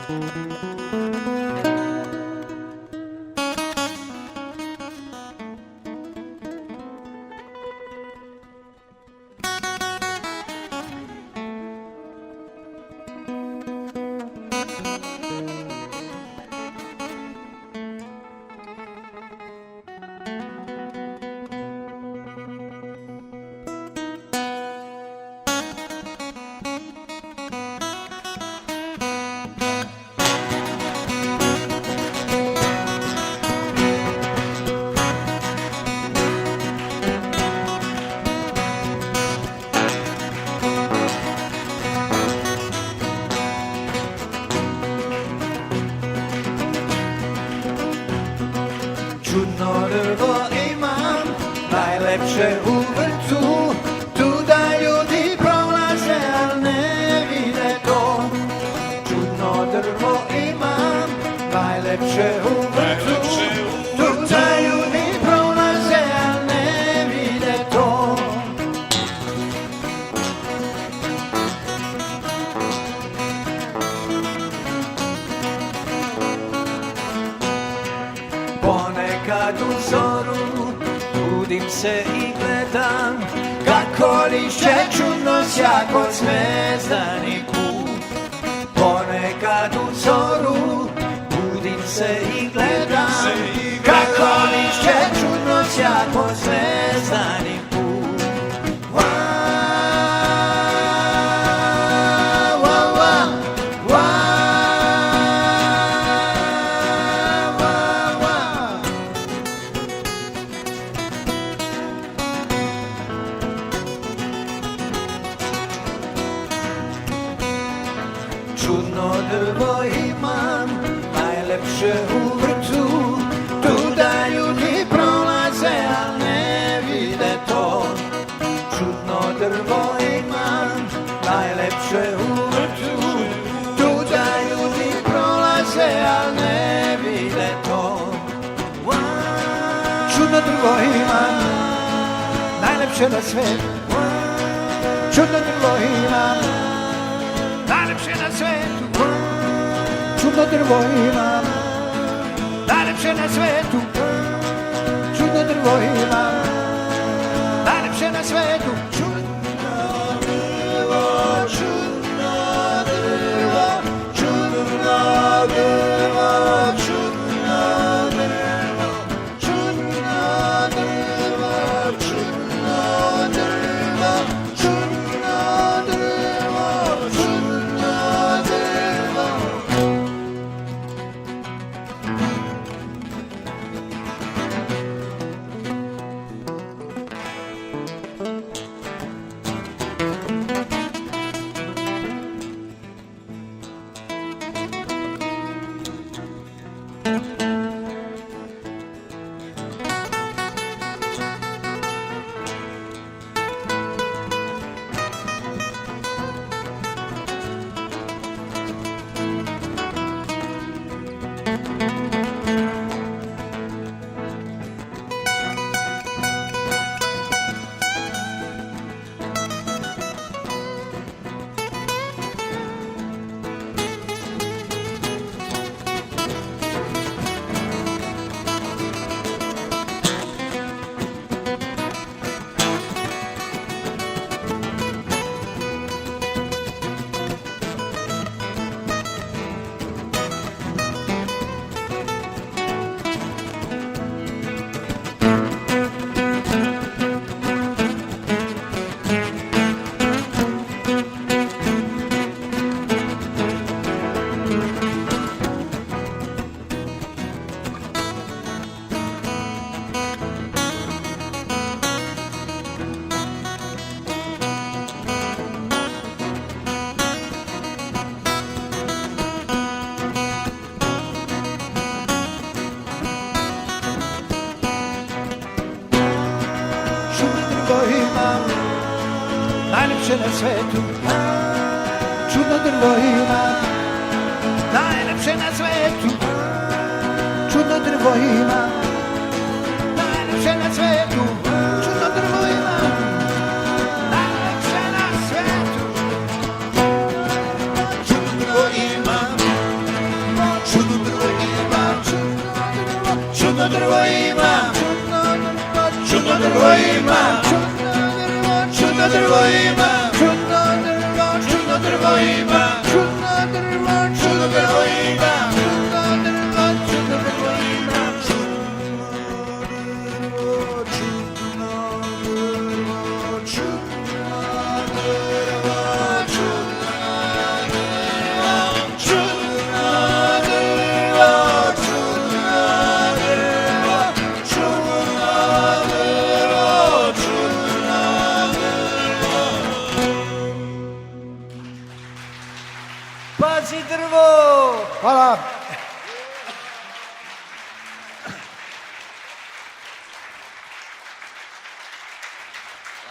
Čudno drvo imam, najlepše u vrtu, tu da ljudi prolaze, al ne vide to. Čudno drvo imam, najlepše u vrtu, tu da ljudi prolaze, al ne vide to. Ponekad u zoru budim se i gledam kako lišće čudno sjako zvezdani put. Ponekad u zoru budim se i gledam kako lišće čudno sjako zvezdani put. Čudno drvo imam, najlepše u vrtu, tu da ljudi prolaze, al ne vide to. Čudno drvo imam, najlepše u vrtu, tu da ljudi prolaze, al ne vide to. Čudno drvo imam, najlepše na svijetu. Čudno drvo imam, najlepše na svijetu. Čudno drvo imam, najlepše na svijetu. Čudno drvo imam, najlepše na svijetu. Čudno drvo, čudno drvo, čudno drvo, čudno drvo, čudno drvo, čudno drvo, čudno drvo, čudno drvo. najlepše na svetu. Čudno drvo ima, najlepše na svetu. Čudno drvo ima, najlepše na svetu. Čudno drvo ima, najlepše na svetu. Čudno drvo ima, Чудно дърво има, чудно дърво има, чудно дърво има, чудно дърво има, чудно дърво има. Пази дърво! Hvala.